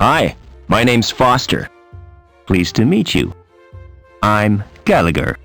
Hi, my name's Foster. Pleased to meet you. I'm Gallagher.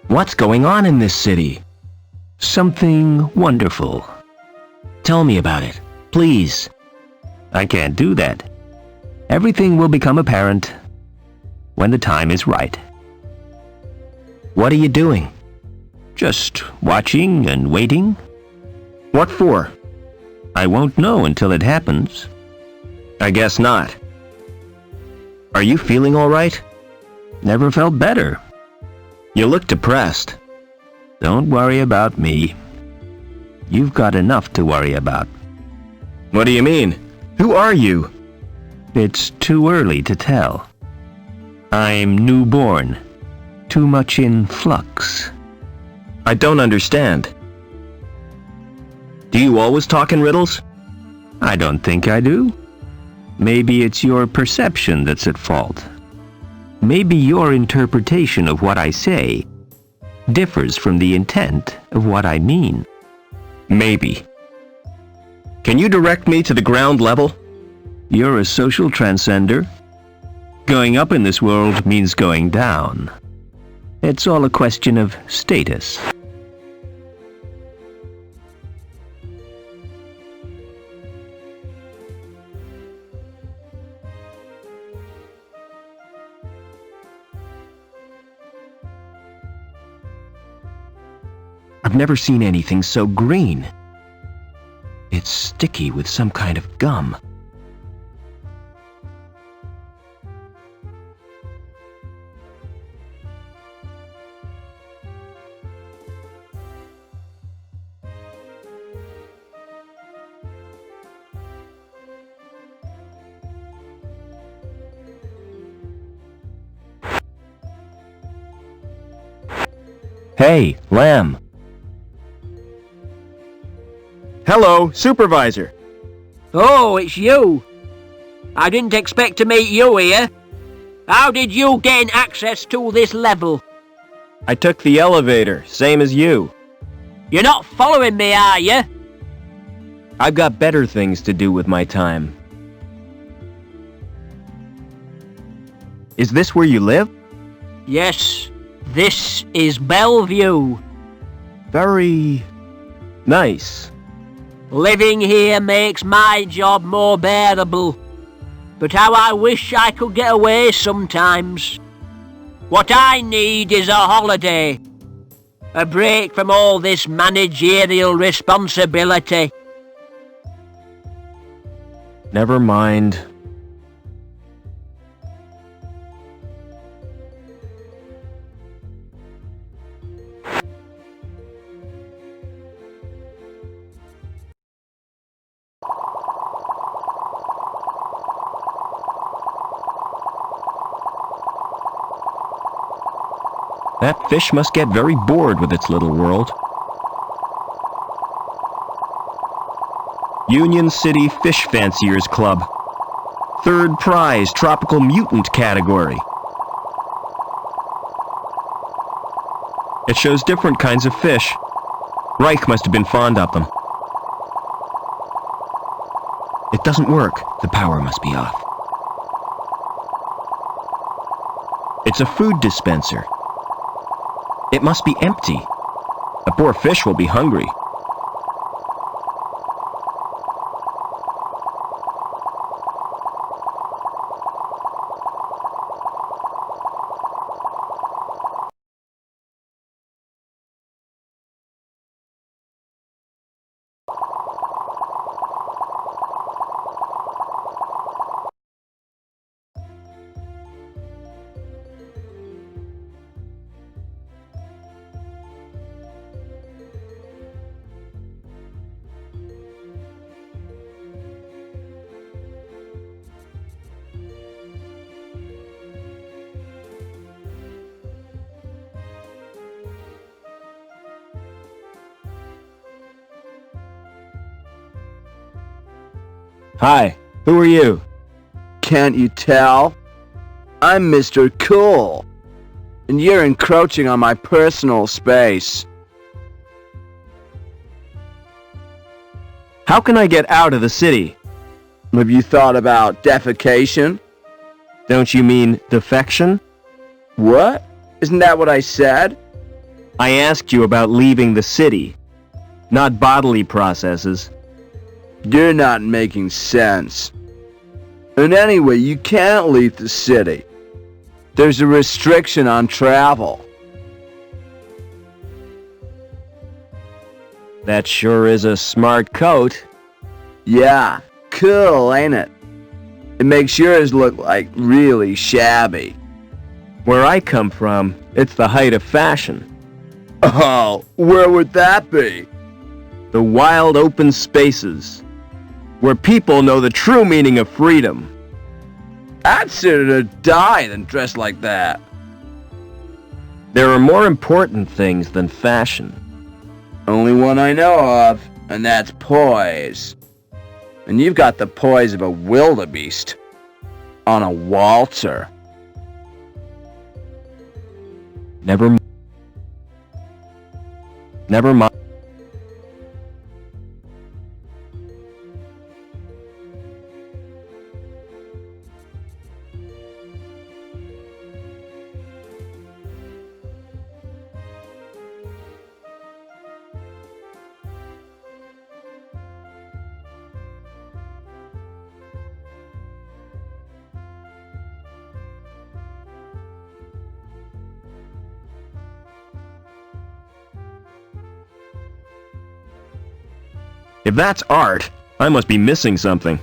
What's going on in this city? Something wonderful. Tell me about it, please. I can't do that. Everything will become apparent when the time is right. What are you doing? Just watching and waiting. What for? I won't know until it happens. I guess not. Are you feeling all right? Never felt better. You look depressed. Don't worry about me. You've got enough to worry about. What do you mean? Who are you? It's too early to tell. I'm newborn. Too much in flux. I don't understand. Do you always talk in riddles? I don't think I do. Maybe it's your perception that's at fault. Maybe your interpretation of what I say differs from the intent of what I mean. Maybe. Can you direct me to the ground level? You're a social transcender. Going up in this world means going down. It's all a question of status. I've never seen anything so green. It's sticky with some kind of gum. Hey, Lamb. Hello, Supervisor. Oh, it's you. I didn't expect to meet you here. How did you gain access to this level? I took the elevator, same as you. You're not following me, are you? I've got better things to do with my time. Is this where you live? Yes, this is Bellevue. Very nice. Living here makes my job more bearable. But how I wish I could get away sometimes. What I need is a holiday. A break from all this managerial responsibility. Never mind. That fish must get very bored with its little world. Union City Fish Fanciers Club. Third prize, Tropical Mutant category. It shows different kinds of fish. Reich must have been fond of them. It doesn't work. The power must be off. It's a food dispenser. It must be empty. The poor fish will be hungry. Hi, who are you? Can't you tell? I'm Mr. Cool, and you're encroaching on my personal space. How can I get out of the city? Have you thought about defecation? Don't you mean defection? What? Isn't that what I said? I asked you about leaving the city, not bodily processes. You're not making sense. And anyway, you can't leave the city. There's a restriction on travel. That sure is a smart coat. Yeah, cool, ain't it? It makes yours look like really shabby. Where I come from, it's the height of fashion. Oh, where would that be? The wild open spaces, where people know the true meaning of freedom. I'd sooner die than dress like that. There are more important things than fashion. Only one I know of, and that's poise. And you've got the poise of a wildebeest on a waltzer. Never mind. If that's art, I must be missing something.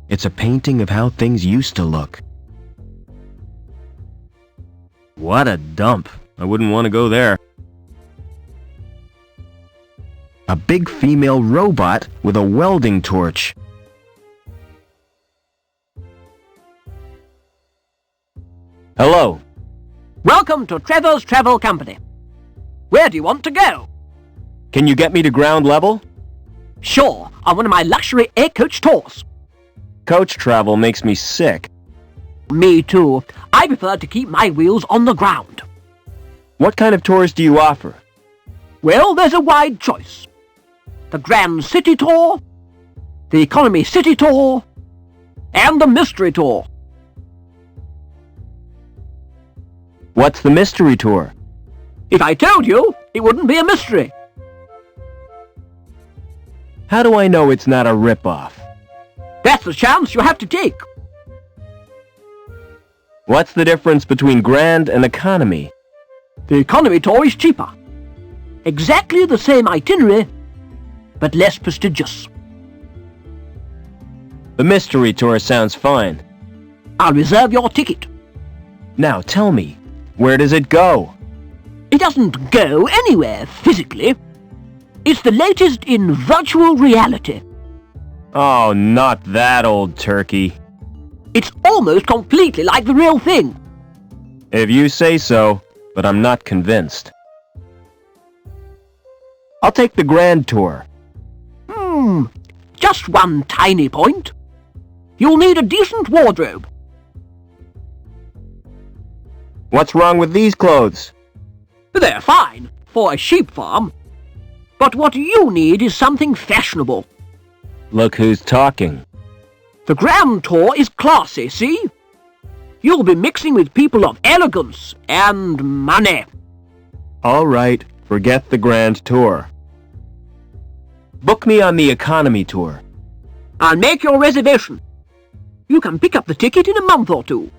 It's a painting of how things used to look. What a dump. I wouldn't want to go there. A big female robot with a welding torch. Hello. Welcome to Trevor's Travel Company. Where do you want to go? Can you get me to ground level? Sure, on one of my luxury air-coach tours. Coach travel makes me sick. Me too. I prefer to keep my wheels on the ground. What kind of tours do you offer? Well, there's a wide choice. The Grand City Tour, the Economy City Tour, and the Mystery Tour. What's the mystery tour? If I told you, it wouldn't be a mystery. How do I know it's not a rip-off? That's the chance you have to take. What's the difference between grand and economy? The Economy Tour is cheaper. Exactly the same itinerary, but less prestigious. The mystery tour sounds fine. I'll reserve your ticket. Now tell me, where does it go? It doesn't go anywhere physically. It's the latest in virtual reality. Oh, not that old turkey. It's almost completely like the real thing. If you say so, but I'm not convinced. I'll take the grand tour. Just one tiny point. You'll need a decent wardrobe. What's wrong with these clothes? They're fine for a sheep farm. But what you need is something fashionable. Look who's talking. The Grand Tour is classy, see? You'll be mixing with people of elegance and money. All right, forget the grand tour. Book me on the economy tour. I'll make your reservation. You can pick up the ticket in a month or two.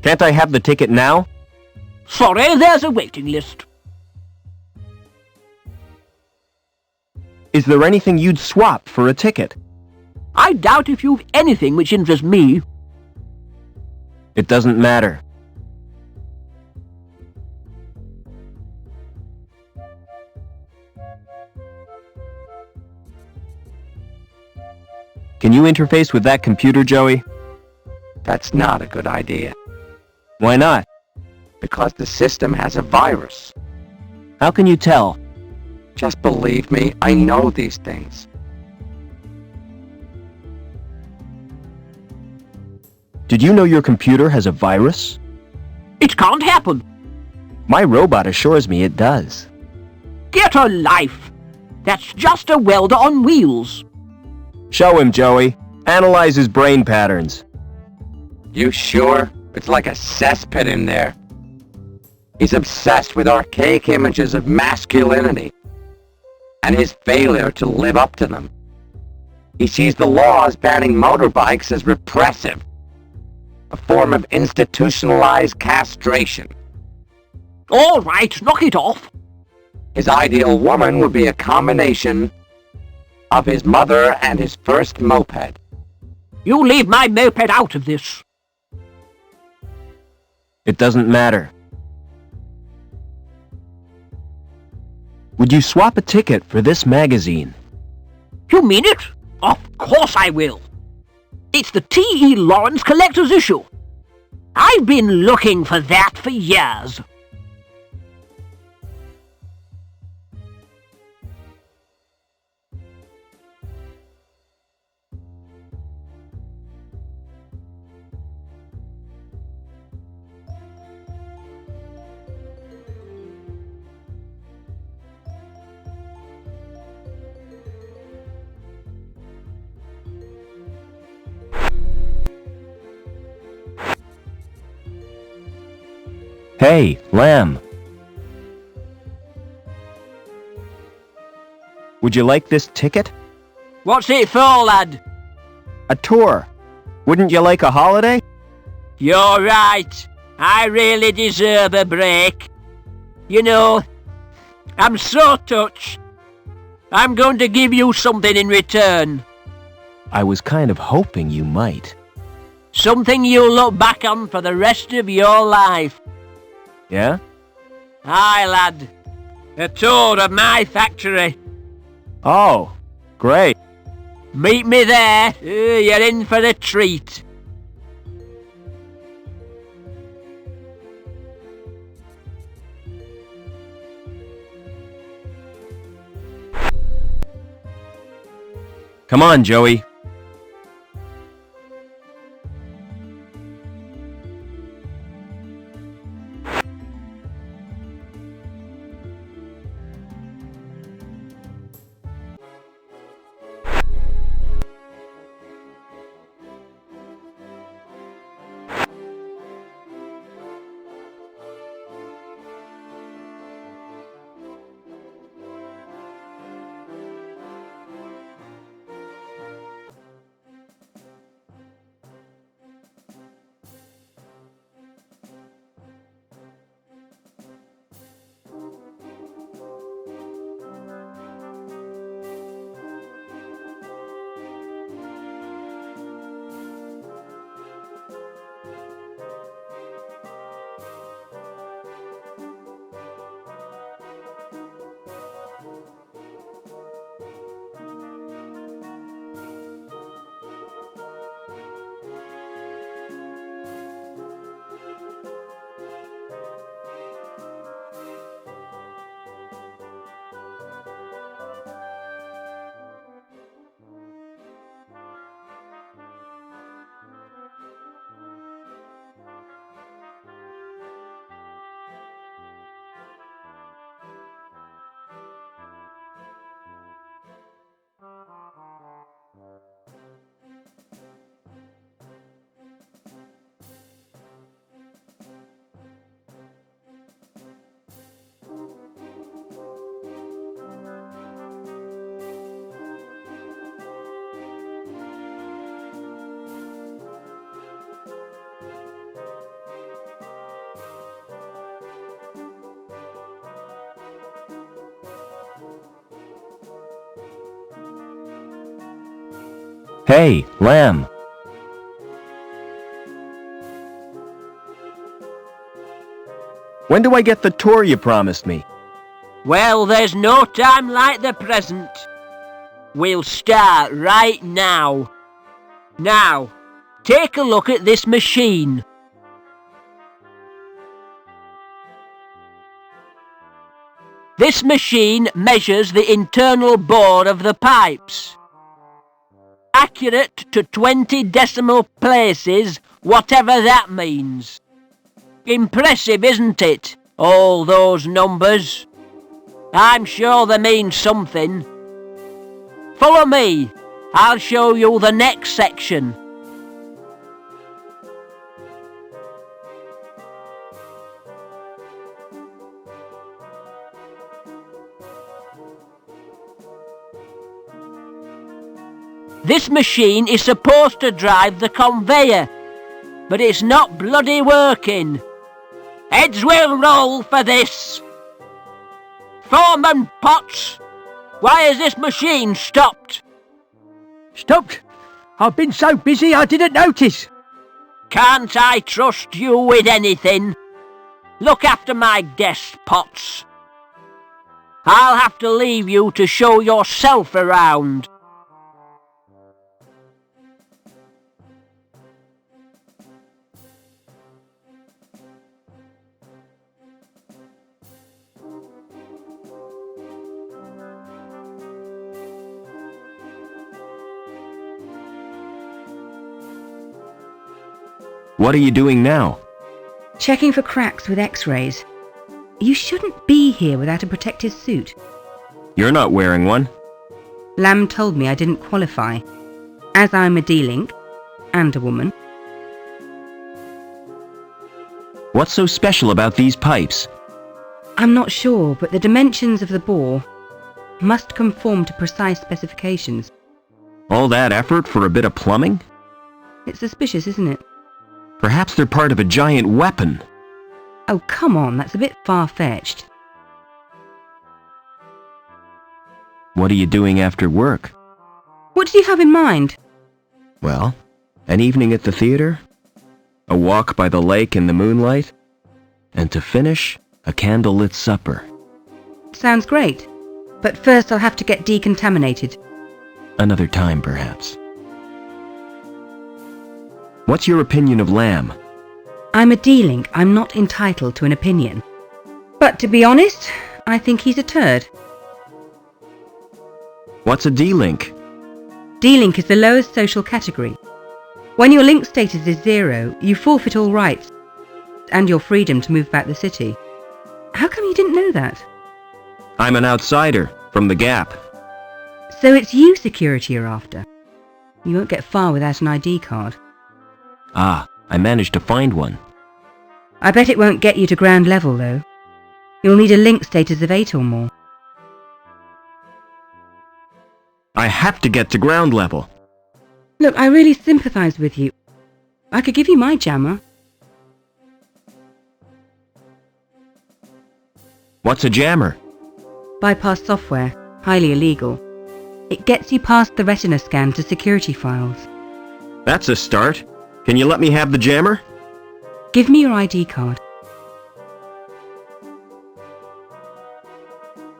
Can't I have the ticket now? Sorry, there's a waiting list. Is there anything you'd swap for a ticket? I doubt if you've anything which interests me. It doesn't matter. Can you interface with that computer, Joey? That's not a good idea, Why not? because the system has a virus. How can you tell? Just believe me, I know these things. Did you know your computer has a virus? It can't happen. My robot assures me it does. Get a life. That's just a welder on wheels. Show him, Joey. Analyze his brain patterns. You sure? It's like a cesspit in there. He's obsessed with archaic images of masculinity and his failure to live up to them. He sees the laws banning motorbikes as repressive, a form of institutionalized castration. All right, knock it off. His ideal woman would be a combination of his mother and his first moped. You leave my moped out of this. It doesn't matter. Would you swap a ticket for this magazine? You mean it? Of course I will. It's the T.E. Lawrence Collector's Issue. I've been looking for that for years. Hey, Lamb. Would you like this ticket? What's it for, lad? A tour. Wouldn't you like a holiday? You're right. I really deserve a break. You know, I'm so touched. I'm going to give you something in return. I was kind of hoping you might. Something you'll look back on for the rest of your life. Yeah? Aye, lad. A tour of my factory. Oh, great. Meet me there. You're in for a treat. Come on, Joey. Hey, Lamb. When do I get the tour you promised me? Well, there's no time like the present. We'll start right now. Now, take a look at this machine. This machine measures the internal bore of the pipes. Accurate to 20 decimal places whatever that means. Impressive, isn't it? All those numbers. I'm sure they mean something. Follow me. I'll show you the next section. This machine is supposed to drive the conveyor, but it's not bloody working. Heads will roll for this. Foreman Potts, why has this machine stopped? Stopped? I've been so busy I didn't notice. Can't I trust you with anything? Look after my desk, Potts. I'll have to leave you to show yourself around. What are you doing now? Checking for cracks with X-rays. You shouldn't be here without a protective suit. You're not wearing one. Lamb told me I didn't qualify, as I'm a D-Link and a woman. What's so special about these pipes? I'm not sure, but the dimensions of the bore must conform to precise specifications. All that effort for a bit of plumbing? It's suspicious, isn't it? Perhaps they're part of a giant weapon. Oh, come on, that's a bit far-fetched. What are you doing after work? What did you have in mind? Well, an evening at the theater, a walk by the lake in the moonlight, and to finish, a candlelit supper. Sounds great. But first I'll have to get decontaminated. Another time, perhaps. What's your opinion of Lamb? I'm a D-Link, I'm not entitled to an opinion. But to be honest, I think he's a turd. What's a D-Link? D-Link is the lowest social category. When your link status is 0, you forfeit all rights and your freedom to move about the city. How come you didn't know that? I'm an outsider, from the Gap. So it's you security are after. You won't get far without an ID card. Ah, I managed to find one. I bet it won't get you to ground level, though. You'll need a link status of 8 or more. I have to get to ground level. Look, I really sympathise with you. I could give you my jammer. What's a jammer? Bypass software, highly illegal. It gets you past the retina scan to security files. That's a start. Can you let me have the jammer? Give me your ID card.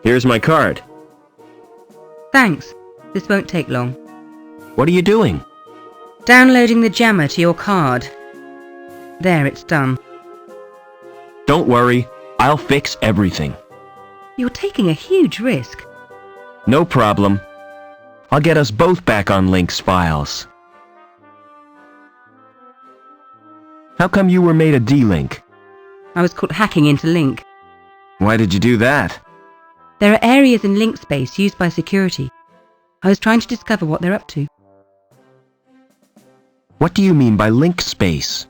Here's my card. Thanks. This won't take long. What are you doing? Downloading the jammer to your card. There, it's done. Don't worry, I'll fix everything. You're taking a huge risk. No problem. I'll get us both back on Link's files. How come you were made a D-Link? I was caught hacking into Link. Why did you do that? There are areas in Link space used by security. I was trying to discover what they're up to. What do you mean by link space?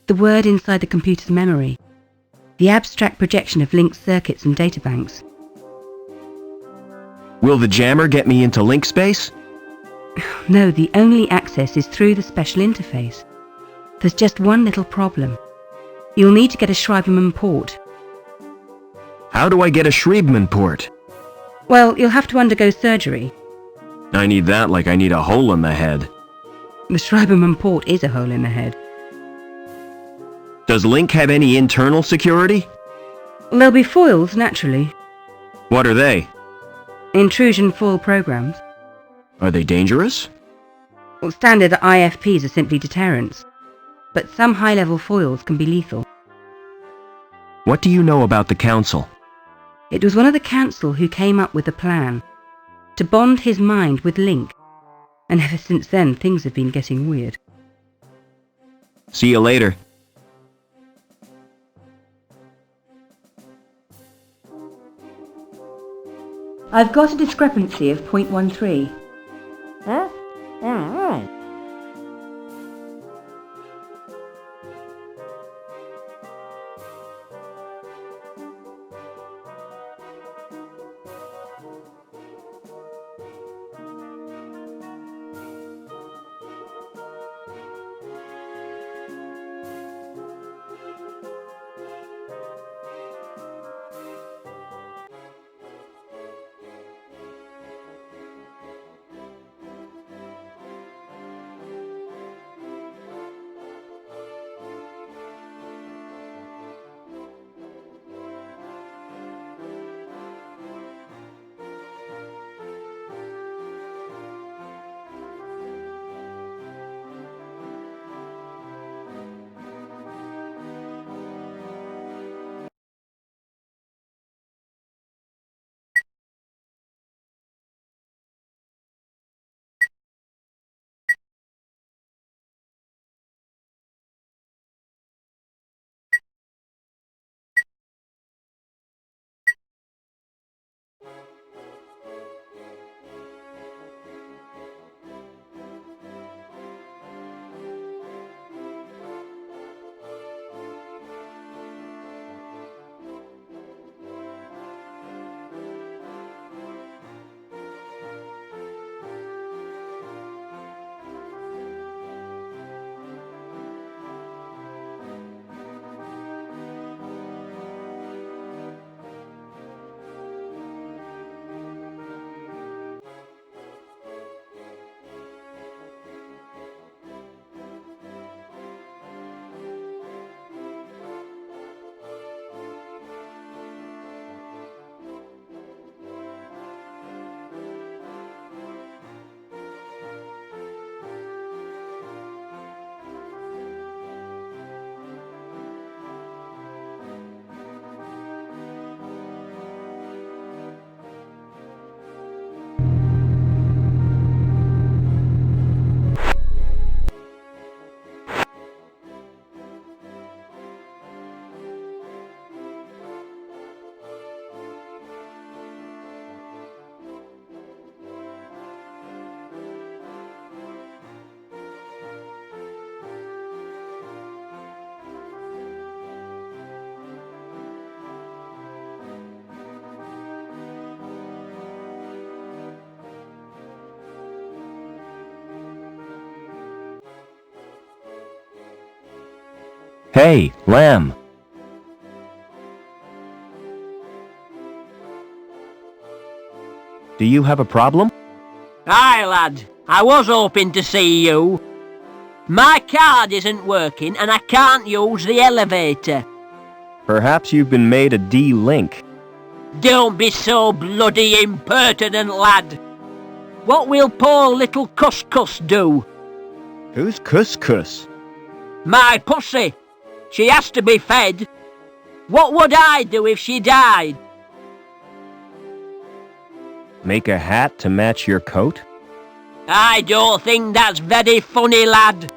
The word inside the computer's memory. The abstract projection of linked circuits and databanks. Will the jammer get me into link space? No, the only access is through the special interface. There's just one little problem. You'll need to get a Schreiberman port. How do I get a Schreiberman port? Well, you'll have to undergo surgery. I need that like I need a hole in the head. The Schreiberman port is a hole in the head. Does Link have any internal security? There'll be foils, naturally. What are they? Intrusion foil programs. Are they dangerous? Well, standard IFPs are simply deterrents. But some high-level foils can be lethal. What do you know about the Council? It was one of the Council who came up with the plan to bond his mind with Link. And ever since then, things have been getting weird. See you later. I've got a discrepancy of 0.13. Hey, Lamb. Do you have a problem? Aye, lad. I was hoping to see you. My card isn't working and I can't use the elevator. Perhaps you've been made a D-link. Don't be so bloody impertinent, lad. What will poor little Couscous do? Who's Couscous? My pussy. She has to be fed. What would I do if she died? Make a hat to match your coat? I don't think that's very funny, lad.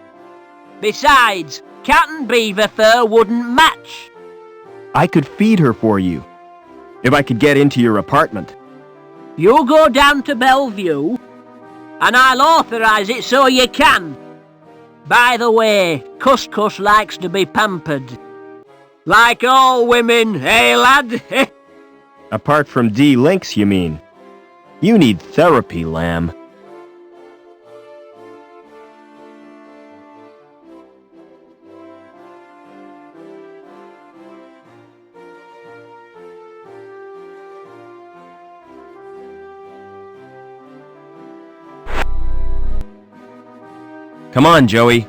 Besides, cat and beaver fur wouldn't match. I could feed her for you, if I could get into your apartment. You go down to Bellevue, and I'll authorise it so you can. By the way, Couscous likes to be pampered. Like all women, eh, lad? Apart from D-links, you mean? You need therapy, Lamb. Come on, Joey.